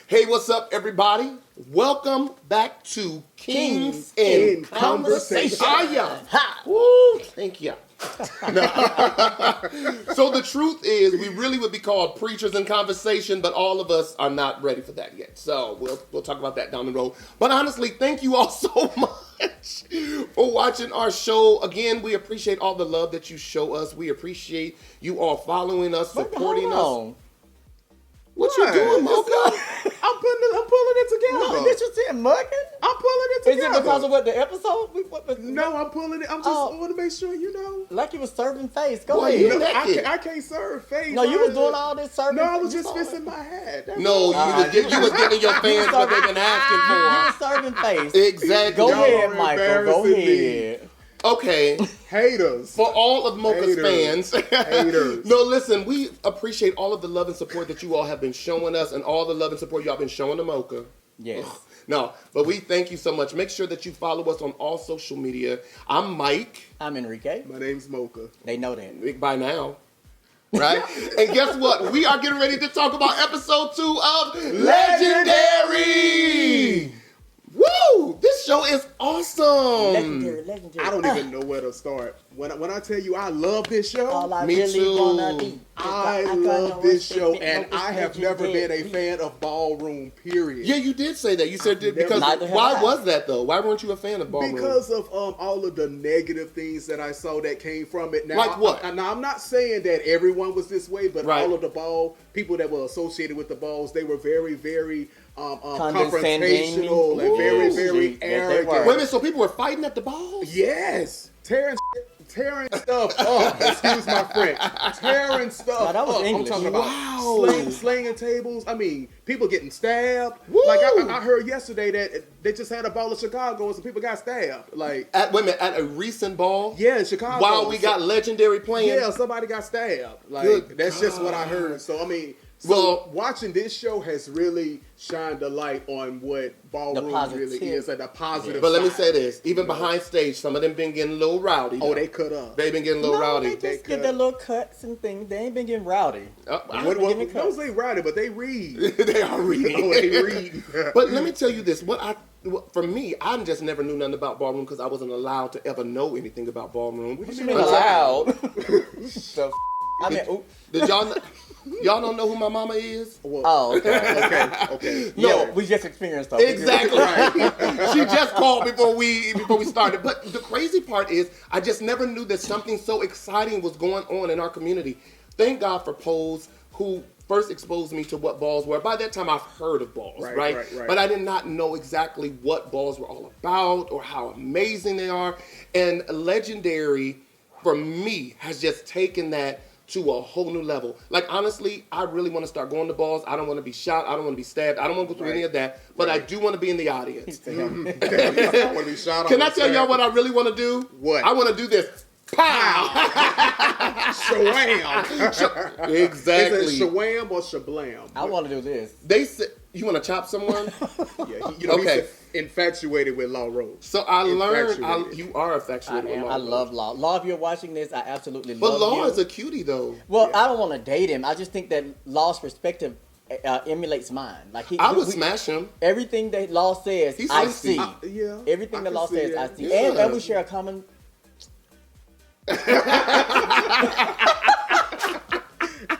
Hey, what's up, everybody? Welcome back to Kingz in Konversation. Woo, thank you. So the truth is, we really would be called preachers in conversation, but all of us are not ready for that yet. So we'll talk about that down the road. But honestly, thank you all so much for watching our show. Again, we appreciate all the love that you show us. We appreciate you all following us, supporting us. What you doing, Mocha? I'm pulling it together. No, this was it, mugging? I'm pulling it together. Is it because of what the episode? No, I'm pulling it. I want to make sure you know. Like you was serving face. Go Boy, ahead. I can't serve face. No, you was doing all this serving. No, I was just fixing my hat. No, you was giving your fans what they've been asking for. You was serving face. Exactly. Go ahead, Michael. Go ahead. Okay. Haters. For all of Mocha's fans. Haters. No, listen, we appreciate all of the love and support that you all have been showing us and all the love and support y'all been showing to Mocha. Yes. No, but we thank you so much. Make sure that you follow us on all social media. I'm Mike. I'm Enrique. My name's Mocha. They know that. By now. Right? And guess what? We are getting ready to talk about episode 2 of Legendary. Woo! This show is awesome. Legendary. I don't even know where to start. When I tell you I love this show, All I Me really too. wanna be. I love this show, and I have never been a fan of ballroom, period. Yeah, you did say that. You said that because Neither have why I. was that though? Why weren't you a fan of ballroom? Because of all of the negative things that I saw that came from it. Now, Like what? Now, I'm not saying that everyone was this way, but Right. all of the people that were associated with the balls, they were very, very Condescending. confrontational and very, Ooh, very yes, they arrogant. were. Wait a minute, so people were fighting at the balls? Yes, tearing stuff up. Excuse my French. Tearing stuff No, that was up. English. I'm talking about Wow. slinging tables. I mean, people getting stabbed. Woo. Like I heard yesterday that they just had a ball in Chicago and some people got stabbed. Like, Wait a minute, at a recent ball? yeah, in Chicago. While we got Legendary playing? Yeah, somebody got stabbed. Like, Good that's just what I heard. So I mean, watching this show has really shined a light on what ballroom really is and the positive. But let me side. say this, even behind stage, some of them been getting a little rowdy. Oh, though. they cut up. They been getting a little No, rowdy. they just get their little cuts and things. They ain't been getting rowdy. Don't say rowdy, but they read. They are reading. Oh, they read. But let me tell you this, for me, I just never knew nothing about ballroom because I wasn't allowed to ever know anything about ballroom. What you mean allowed? I mean, Did y'all y'all don't know who my mama is? Well, oh, okay. okay. No. Yeah, we just experienced stuff. Exactly right. She just called before we started. But the crazy part is, I just never knew that something so exciting was going on in our community. Thank God for Pose, who first exposed me to what balls were. By that time, I've heard of balls, right? But I did not know exactly what balls were all about or how amazing they are. And Legendary, for me, has just taken that to a whole new level. Like, honestly, I really want to start going to balls. I don't want to be shot. I don't want to be stabbed. I don't want to go through any of that. But I do want to be in the audience. I want to be shot. Can I tell y'all what I really want to do? What? I want to do this. Pow! Shawam. Exactly. Is it shawam or shablam? I want to do this. They said, you want to chop someone? Yeah, Okay. he's infatuated with Law Rose. So I learned, Infatuated. you are infatuated with Law. I love Law. Law, if you're watching this, I absolutely But love Law you. is a cutie, though. Well, I don't want to date him. I just think that Law's perspective emulates mine. Like I would smash him. Everything that Law says, He's I feisty. see. Yeah. Everything I that can Law see says, that. I see. Yeah. And we share a common.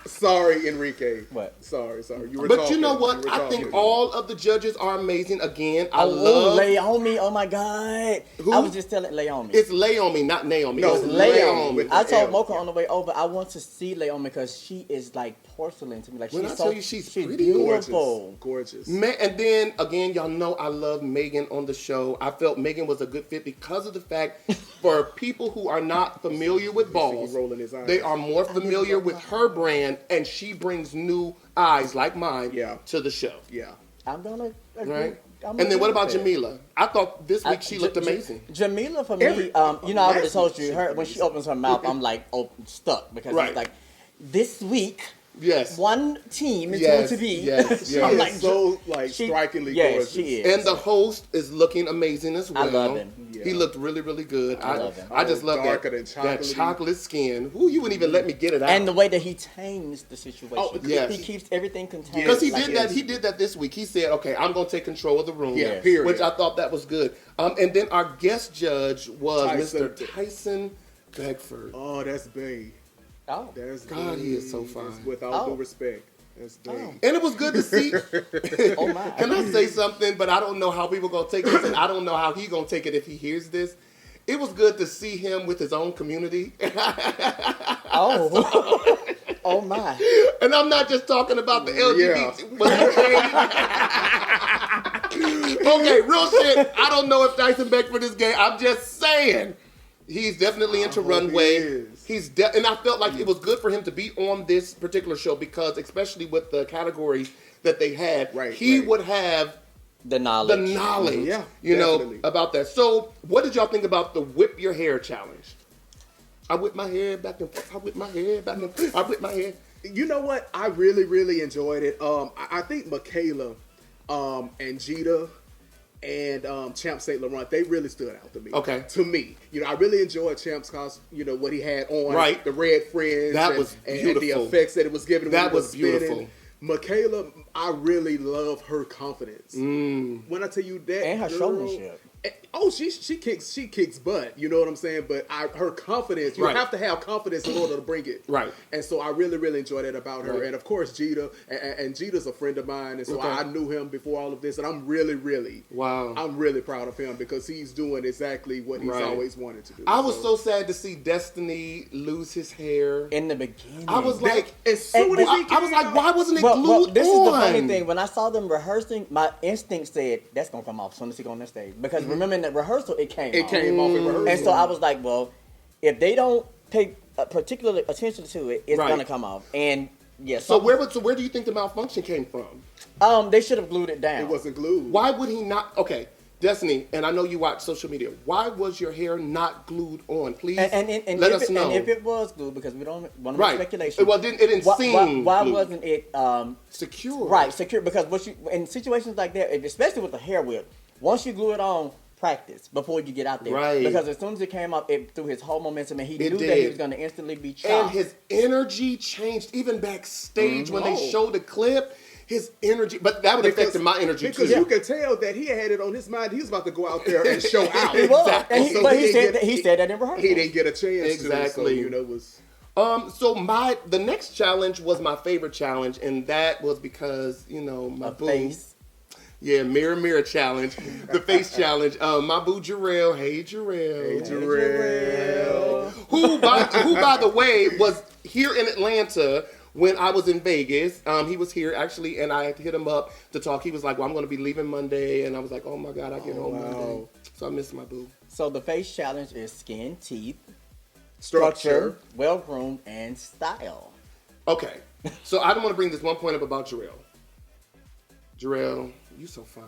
Sorry, Enrique. What? Sorry. You were But talking. you know what? You were I talking. think all of the judges are amazing. Again, I Oh, love... Laomi. Oh my God. Who? I was just telling Laomi. It's Laomi, not Naomi. No, It's Laomi. with I the told L. Mocha on the way over, I want to see Laomi because she is like porcelain to me. Like When she's I so tell you she's pretty, beautiful. Gorgeous. Man, and then again, y'all know I love Megan on the show. I felt Megan was a good fit because of the fact for people who are not familiar with balls, rolling his eyes. they are more familiar with her brand, and she brings new eyes like mine to the show. Yeah. I'm gonna agree. Right? I'm And then what agree about with that. Jamila? I thought this week she looked amazing. Jamila for me, you know, I already told you, her when she opens her mouth, I'm like, stuck because Right. it's like this week. Yes. One team is Yes, going to be. yes, She I'm is so like strikingly gorgeous. Yes, she is. And the host is looking amazing as well. I love him. Yeah. Yeah. He looked really, really good. I love him. I just love that chocolate skin. Ooh, you wouldn't even let me get it out. And the way that he tames the situation. Oh, yes. He keeps everything contained. Because he did that. He did that this week. He said, "Okay, I'm going to take control of the room." Yeah, period. Which I thought that was good. And then our guest judge was Mr. Tyson Beckford. Oh, that's bae. Oh, That's God, bae. he is so fine. With all due respect, that's bae. Oh. And it was good to see. oh my. Can I say something? But I don't know how people gonna take this, and I don't know how he gonna take it if he hears this. It was good to see him with his own community. Oh. oh my. And I'm not just talking about the LGBT. Okay, real shit. I don't know if Tyson Beckford is gay. I'm just saying. He's definitely into runway. And I felt like it was good for him to be on this particular show because, especially with the categories that they had, he would have the knowledge. You know, about that. So, what did y'all think about the whip your hair challenge? I whip my hair back and forth. I whip my hair back and forth. I whip my hair. You know what? I really, really enjoyed it. I think Michaela and Jita and Champ St. Laurent, they really stood out to me. Okay. To me. You know, I really enjoyed Champ's costume, you know, what he had on. Right. The red fringe. That was beautiful. And the effects that it was giving. That was beautiful. Michaela, I really love her confidence. When I tell you that, and her showmanship. Oh, she kicks butt. You know what I'm saying? But her confidence, you have to have confidence in order to bring it. Right. And so I really, really enjoyed that about her. And of course, Jita, and Jita's a friend of mine, and so I knew him before all of this, and I'm really, really, I'm really proud of him because he's doing exactly what he's always wanted to do. I was so sad to see Destiny lose his hair in the beginning. I was like, as soon as he came I was like, why wasn't it glued well, this on? is the funny thing. When I saw them rehearsing, my instinct said that's gonna come off as soon as he go on the stage because remember in that rehearsal it came off in rehearsal. And so I was like, well, if they don't pay particular attention to it, it's gonna come off. And yes. So where do you think the malfunction came from? They should have glued it down. It wasn't glued. Why would he not? Okay, Destiny, and I know you watch social media. Why was your hair not glued on? Please and let us know. And if it was glued, because we don't want to make speculation. Well, it didn't seem why glued. wasn't it secure? Right, secure. Because in situations like that, especially with the hair whip, once you glue it on, practice before you get out there. Right. Because as soon as it came up, it threw his whole momentum, and he knew that he was going to instantly be chopped. And his energy changed even backstage when they showed the clip. His energy, but that would affect my energy because too. You could tell that he had it on his mind. He was about to go out there and show out. Exactly. But he said that in rehearsal. He didn't get a chance. Exactly. To, so, it was. So the next challenge was my favorite challenge, and that was because my boo. Face. Yeah, mirror challenge, the face challenge. My boo Jarrell. Hey Jarrell. Hey Jarrell. Who by the way was here in Atlanta. When I was in Vegas, he was here actually, and I hit him up to talk. He was like, well, I'm going to be leaving Monday. And I was like, oh, my God, I get home Monday. So I miss my boo. So the face challenge is skin, teeth, structure, well-groomed, and style. Okay. So I don't want to bring this one point up about Jarrell. Jarrell, you so fine.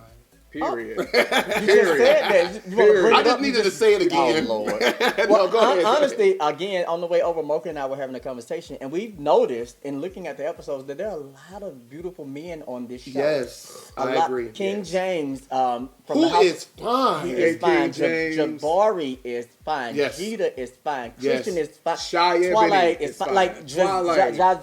Period. You just said that. I just needed to say it again. Oh, Lord. No, go ahead. Honestly, again, on the way over, Mocha and I were having a conversation, and we've noticed in looking at the episodes that there are a lot of beautiful men on this show. Yes, I agree. King James, from who the house, is fine. He is fine. James. Jabari is fine. Yes. Jita is fine. Yes. Christian is fine. Shia Twilight is fine. Like Twilight. I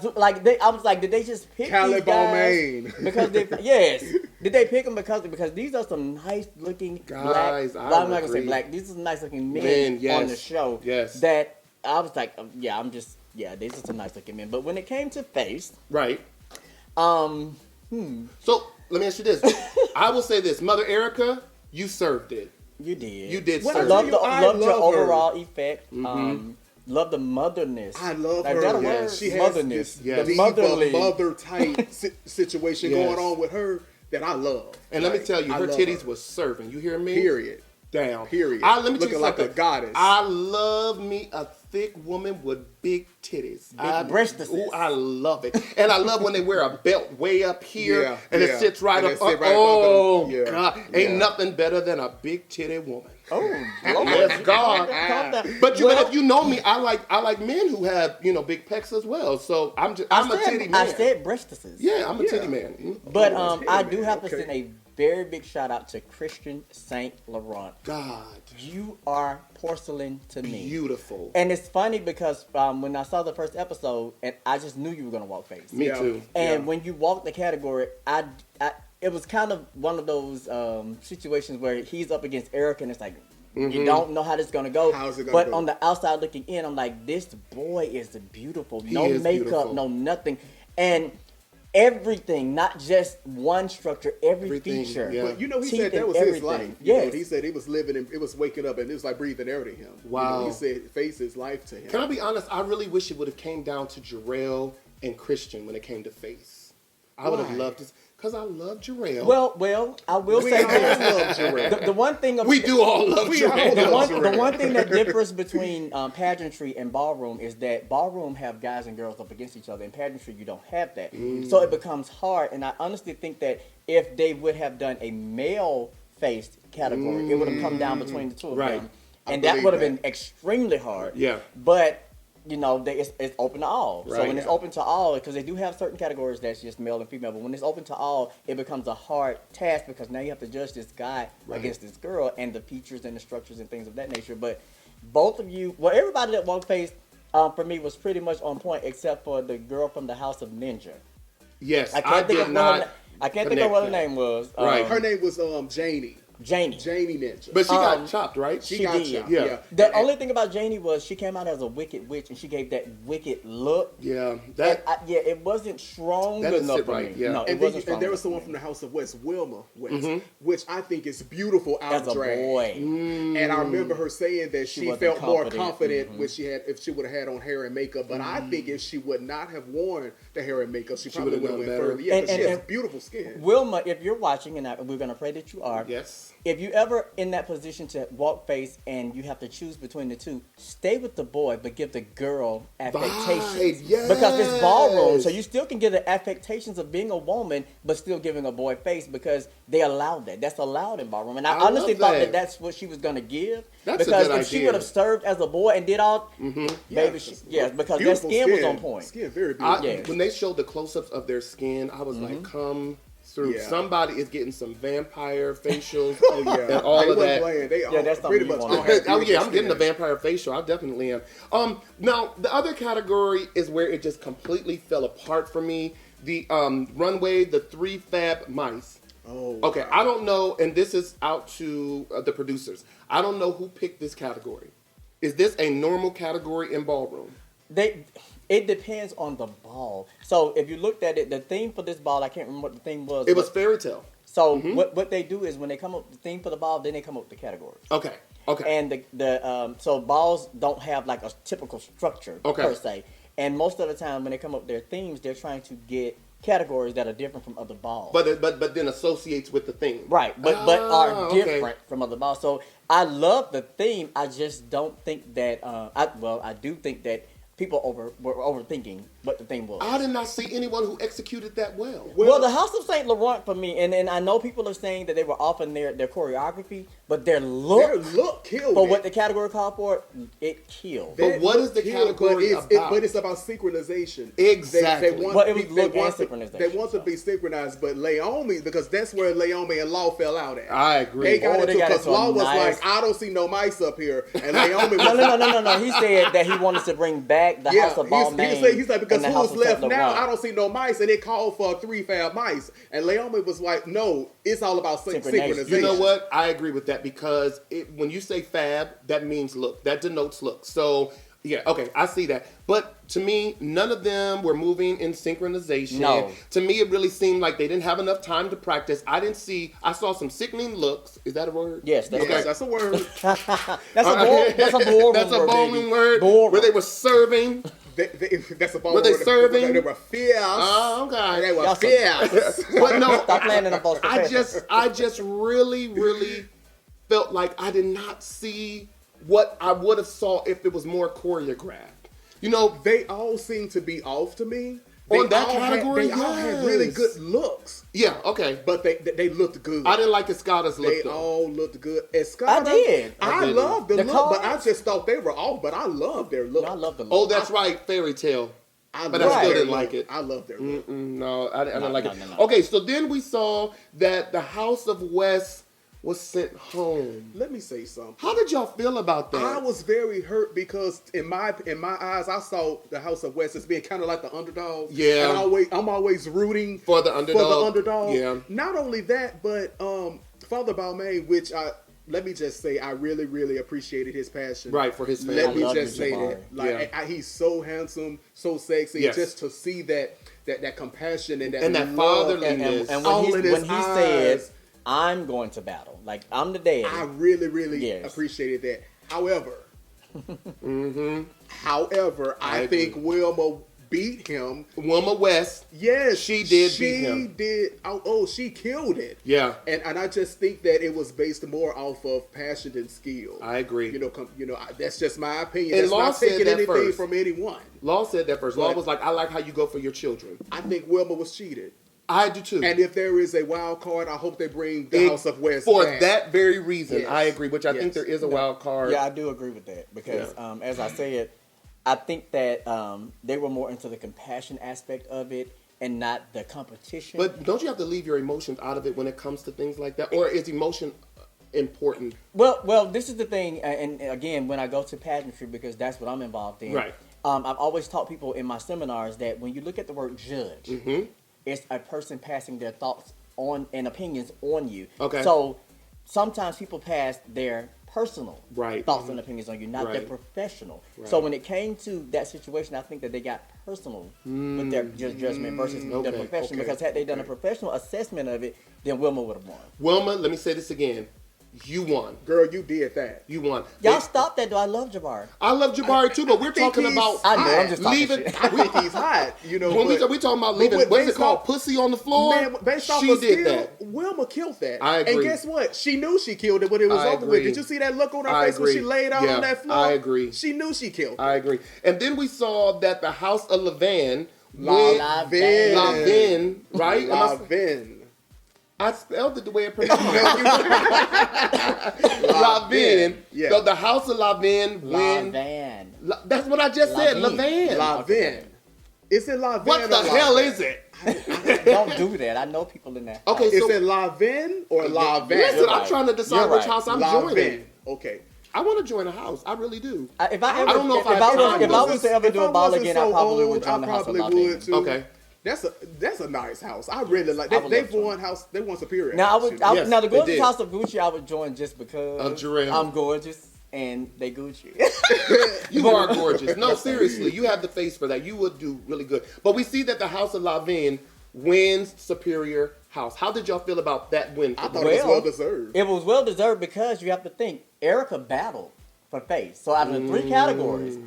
was like, did they just pick these guys because they? Yes. Did they pick them because these are some nice looking guys? Black, I'm not gonna say black. These are some nice looking men on the show. Yes. That I was like, these are some nice looking men. But when it came to face, right. So let me ask you this. I will say this, Mother Erica, you served it. You did. You did. I loved your overall effect. Love the motherness. I love her. That word? She has motherness. The motherly mother type situation going on with her that I love. And let me tell you, her titties was serving. You hear me? Period. Down. Period. Let me tell you Looking like something. a goddess. I love me a thick woman with big titties. Big breasts. Ooh, I love it. And I love when they wear a belt way up here and it sits right up. God. Ain't nothing better than a big titty woman. Oh, yes, God. But if you know me, I like men who have big pecs as well. So I'm a titty man. I said breastises. Yeah, I'm a titty man. But I do have to send a very big shout out to Christian Saint Laurent. God, you are porcelain to me. Beautiful. And it's funny because when I saw the first episode, and I just knew you were gonna walk face. Me too. And when you walked the category, it was kind of one of those situations where he's up against Eric, and it's like. You don't know how this is going to go. How's it gonna but go? on the outside looking in, I'm like, this boy is beautiful. No makeup, beautiful. No nothing. And everything, not just one structure, every feature. Yeah. But he said that was his life. Yes. He said he was living and it was waking up and it was like breathing air to him. Wow. He said face his life to him. Can I be honest? I really wish it would have came down to Jarrell and Christian when it came to face. I would have loved this. Because I love Jarrell. Well, I will say this. Love Jarrell. The one thing we do all love Jarrell. The one thing that differs between pageantry and ballroom is that ballroom have guys and girls up against each other. In pageantry, you don't have that. So it becomes hard. And I honestly think that if they would have done a male-faced category, it would have come down between the two of them. And that would have been extremely hard. Yeah. But... it's open to all. Right. So when it's open to all, because they do have certain categories that's just male and female, but when it's open to all, it becomes a hard task because now you have to judge this guy against this girl and the features and the structures and things of that nature. But both of you, everybody that walked face for me was pretty much on point except for the girl from the House of Ninja. Yes, I can't think of what her name was. Right. Her name was Janie. Janie Ninja. But she got chopped, right? She got chopped. Yeah. The only thing about Janie was she came out as a wicked witch and she gave that wicked look. Yeah. It wasn't strong enough for me. Yeah. No, and, there was someone from the House of West, Wilma West, which I think is beautiful out as drag. A boy. And I remember her saying that she felt more confident if she would have had on hair and makeup. But I think if she would not have worn the hair and makeup, she probably would have went further. Yeah, because she has beautiful skin. Wilma, if you're watching, and we're going to pray that you are. Yes. If you ever in that position to walk face and you have to choose between the two, stay with the boy, but give the girl affectations. Yes. Because it's ballroom, so you still can give the affectations of being a woman, but still giving a boy face because they allowed that. That's allowed in ballroom. And I honestly thought that that's what she was going to give. That's because a good if idea. she would have served as a boy and did all, baby, because their skin was on point. Skin very beautiful. When they showed the close-ups of their skin, I was like, come through. Yeah. Somebody is getting some vampire facials and all of that. That's pretty much. I'm getting the vampire facial. I definitely am. Now the other category is where it just completely fell apart for me. The runway, the 3 fab mice. Oh. Okay, I don't know, and this is out to the producers. I don't know who picked this category. Is this a normal category in ballroom? It depends on the ball. So if you looked at it, the theme for this ball, I can't remember what the theme was. It was fairy tale. So what they do is when they come up with the theme for the ball, then they come up with the categories. Okay. And so balls don't have like a typical structure per se. And most of the time when they come up with their themes, they're trying to get categories that are different from other balls. But then associates with the theme. Right. But are different from other balls. So I love the theme. I just don't think that I do think that people were overthinking what the thing was. I did not see anyone who executed that well. Well, the House of Saint Laurent for me, and I know people are saying that they were off in their choreography, but their look killed for what the category called for, it killed. But what is the category about? But it's about synchronization. Exactly. It was look and synchronization. They want to be synchronized, but Laomi, because that's where Laomi and Law fell out at. I agree. They got into because Law was like, I don't see no mice up here, and Laomi was no. He said that he wanted to bring back the House of Ball name. He's like, because who's left now? I don't see no mice, and it called for 3 fab mice, and Laomi was like, no, it's all about synchronization. You know what? I agree with that because when you say fab, that means look. That denotes look. So, yeah, okay, I see that. But to me, none of them were moving in synchronization. No. To me, it really seemed like they didn't have enough time to practice. I saw some sickening looks. Is that a word? Yes, that's a word. That's a ballroom word. Where they were serving. That's a ball. Were they serving? They were fierce. Oh, okay. They were fierce. But no, stop playing in the I just really felt like I did not see what I would have saw if it was more choreographed. They all seem to be off to me. on that category. They all had really good looks. Yeah, okay. But they looked good. I didn't like Escada's look. They all looked good. Escada, I did. I loved the look, but I just thought they were off. But I loved their look. I love the look. Oh, that's right, Fairy Tale. But I still didn't like it. I love their look. No, I didn't like it. Okay, so then we saw that the House of West was sent home. Let me say something. How did y'all feel about that? I was very hurt because in my eyes, I saw the House of West as being kind of like the underdog. Yeah. And I'm always rooting for the underdog. Yeah. Not only that, but Father Balmain, which let me just say, I really, really appreciated his passion. Right, for his family. Let me just say that. He's so handsome, so sexy. Yes. Just to see that compassion and that fatherliness. And when he said, I'm going to battle. Like, I'm the dad. I really, really appreciated that. However, I think Wilma beat him. Wilma West. Yes. She did beat him. She did. Oh, she killed it. Yeah. And I just think that it was based more off of passion and skill. I agree. That's just my opinion. And that's Law not taking anything first. from anyone. Law said that first. Law was like, I like how you go for your children. I think Wilma was cheated. I do too. And if there is a wild card, I hope they bring the House of West for back. that very reason. Yes. I agree, which I think there is a wild card. Yeah, I do agree with that because, as I said, I think that they were more into the compassion aspect of it and not the competition. But don't you have to leave your emotions out of it when it comes to things like that, or is emotion important? Well, this is the thing, and again, when I go to pageantry, because that's what I'm involved in. Right. I've always taught people in my seminars that when you look at the word judge. It's a person passing their thoughts on and opinions on you. Okay. So sometimes people pass their personal thoughts and opinions on you, not their professional. Right. So when it came to that situation, I think that they got personal with their judgment versus their professional. Because had they done a professional assessment of it, then Wilma would have won. Wilma, let me say this again. You won. Girl, you did that. You won. Y'all stop that though. I love Jabari. I love Jabari too, but we're talking about I know, I'm just leaving. I think he's hot. When we talking about leaving, what is it called? Pussy on the floor? Man, based off she of did skill, that. Wilma killed that. I agree. And guess what? She knew she killed it when it was over with. Did you see that look on her face when she laid out on that floor? I agree. She knew she killed it. I agree. And then we saw that the House of Lavan right? Lavan. I spelled it the way it pronounced Lavan. Yeah. So the House of Lavan wins. That's what I just said. Lavan. Lavan. Is it Lavan? What the hell is it? Don't do that. I know people in that. Okay, is it Lavan or Lavan? Listen, I'm trying to decide which house I'm joining. Okay. I want to join a house. I really do. If I was to ever do a ball again, I probably would join the House of Lavan. Okay. That's a nice house. I really like. They won Superior. Now now the gorgeous House of Gucci, I would join just because of Jarrell. I'm gorgeous and they Gucci. You are gorgeous. No, seriously, you have the face for that. You would do really good. But we see that the House of Lavan wins Superior House. How did y'all feel about that win? I thought it was well deserved. It was well deserved because you have to think Erica battled for face. So out of the 3 categories.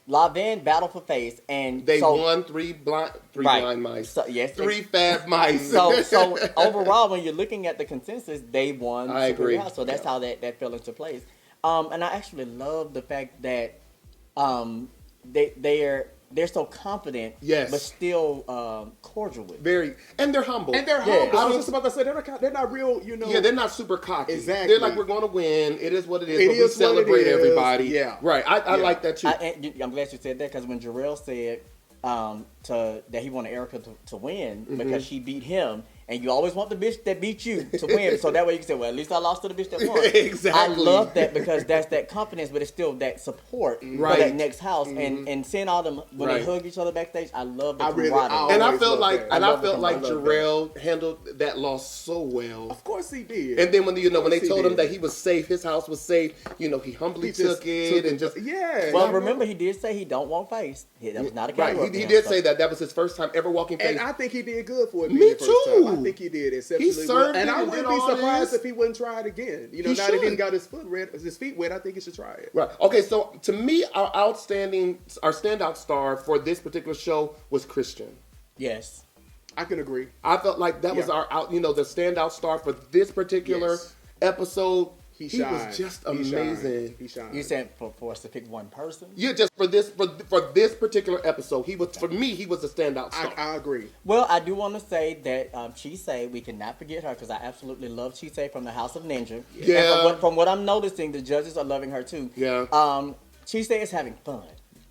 Lavan battled for face, and they won 3 blind mice. So, yes, 3 fat mice. So overall, when you're looking at the consensus, they won. I agree. House, so that's how that fell into place. And I actually love the fact that they're so confident, but still cordial with it. And they're humble. I was just about to say they're not real, Yeah, they're not super cocky. Exactly. They're like, we're going to win. It is what it is. But we celebrate everybody. Yeah. Right. I like that too. I'm glad you said that because when Jarrell said that he wanted Erica to win because she beat him. And you always want the bitch that beat you to win. So that way you can say, well, at least I lost to the bitch that won. Exactly. I love that because that's that confidence, but it's still that support for that next house. And seeing all them, when they hug each other backstage, I love the camaraderie. And I felt like Jarrell handled that loss so well. Of course he did. And then when they told him that he was safe, his house was safe, he humbly took it and just... Yeah. Well, remember, he did say he don't want face. That was not a category. Right, he did say that. That was his first time ever walking face. And I think he did good for it. Me too. I think he did exceptionally well. And I wouldn't be surprised if he wouldn't try it again. Now that he didn't got his feet wet, I think he should try it. Right. Okay, so to me, our standout star for this particular show was Christian. Yes. I can agree. I felt like that was the standout star for this particular episode. He was just amazing. He shined. You said for us to pick one person? Yeah, just for this particular episode, he was, for me, he was a standout star. I agree. Well, I do want to say that Chisei, we cannot forget her because I absolutely love Chisei from the House of Ninja. Yeah. And from what I'm noticing, the judges are loving her too. Yeah. Chisei is having fun.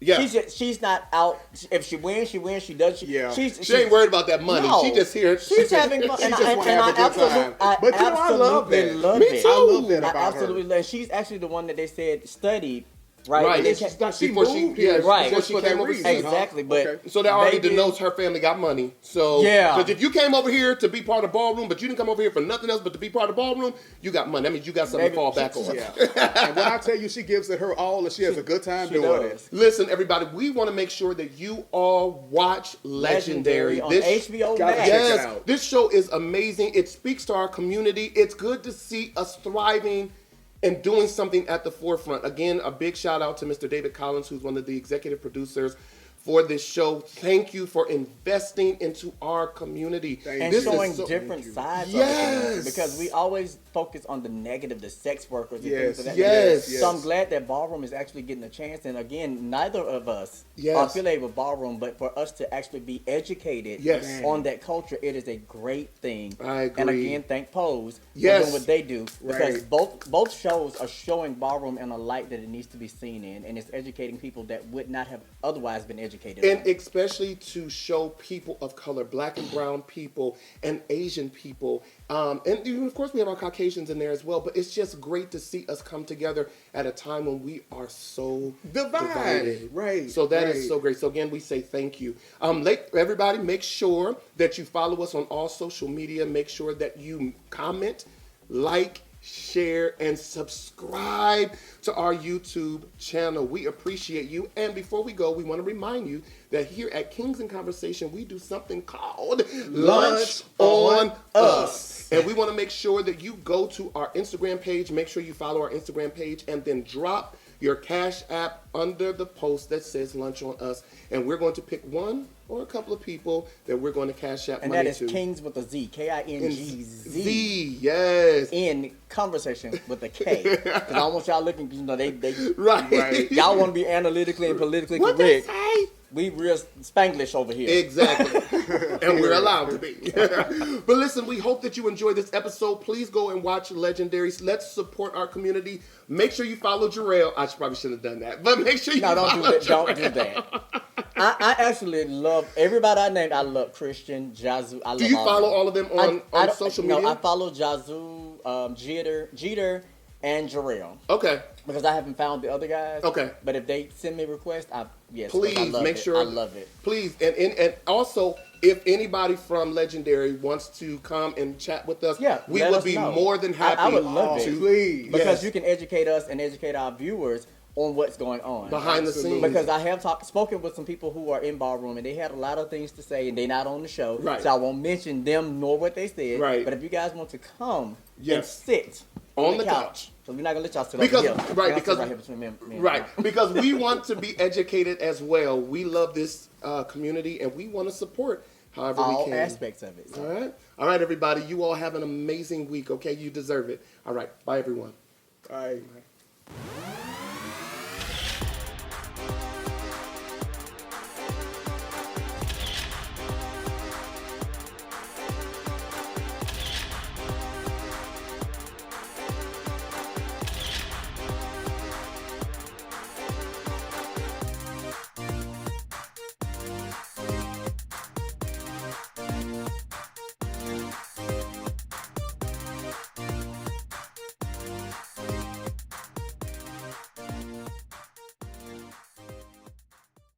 Yeah. She's not out. If she wins, she wins. She does. She ain't worried about that money. No, she just here. She's having fun. She just want to have a good time. But I love that. Me too. I love that about her. I absolutely love. She's actually the one that they said studied. Right. Before she came overseas. Exactly. But so that already denotes her family got money. So because if you came over here to be part of ballroom, but you didn't come over here for nothing else but to be part of ballroom, you got money. That means you got something to fall back on. Yeah. And when I tell you, she gives it her all, and she has a good time doing it. Listen, everybody, we want to make sure that you all watch Legendary on HBOmax. Yes, this show is amazing. It speaks to our community. It's good to see us thriving and doing something at the forefront. Again, a big shout out to Mr. David Collins, who's one of the executive producers for this show. Thank you for investing into our community. And showing different sides of the community. Because we always focus on the negative, the sex workers and things of that nature. So I'm glad that Ballroom is actually getting a chance. And again, neither of us are affiliated with Ballroom, but for us to actually be educated on that culture, it is a great thing. I agree. And again, thank Pose for doing what they do. Because both shows are showing Ballroom in a light that it needs to be seen in. And it's educating people that would not have otherwise been educated. And especially to show people of color, black and brown people and Asian people. And of course we have our Caucasians in there as well, but it's just great to see us come together at a time when we are so divided. Right. So that is so great. So again, we say thank you. Everybody, make sure that you follow us on all social media. Make sure that you comment, like, share, and subscribe to our YouTube channel. We appreciate you. And before we go, we want to remind you that here at Kingz and Konversation, we do something called Lunch on Us. And we want to make sure that you go to our Instagram page, make sure you follow our Instagram page, and then drop your Cash App under the post that says Lunch on Us. And we're going to pick one or a couple of people that we're going to Cash App money to. And that is Kingz with a Z. Kingz. Z, yes. In Konversation with a K. Because I don't want y'all looking, they right. Y'all want to be analytically and politically correct. They say? We real Spanglish over here. Exactly. And we're allowed to be. But listen, we hope that you enjoyed this episode. Please go and watch Legendaries. Let's support our community. Make sure you follow Jarrell. I probably shouldn't have done that. But make sure you don't do that. I actually love everybody I named. I love Christian, Jazu. I love Do you follow all of them on social media? No, I follow Jazu, Jeter, and Jarrell. Okay. Because I haven't found the other guys. Okay. But if they send me requests, please make sure. I love it. Please, and also, if anybody from Legendary wants to come and chat with us, we would be more than happy. I would love it. Please. Because you can educate us and educate our viewers on what's going on behind the scenes. Because I have spoken with some people who are in Ballroom and they had a lot of things to say and they're not on the show. Right. So I won't mention them nor what they said. Right. But if you guys want to come and sit on the couch. So we're not gonna let y'all sit because, over here. Because we want to be educated as well. We love this community and we want to support however we can. All aspects of it. All right, everybody. You all have an amazing week. Okay, you deserve it. All right, bye everyone. Bye.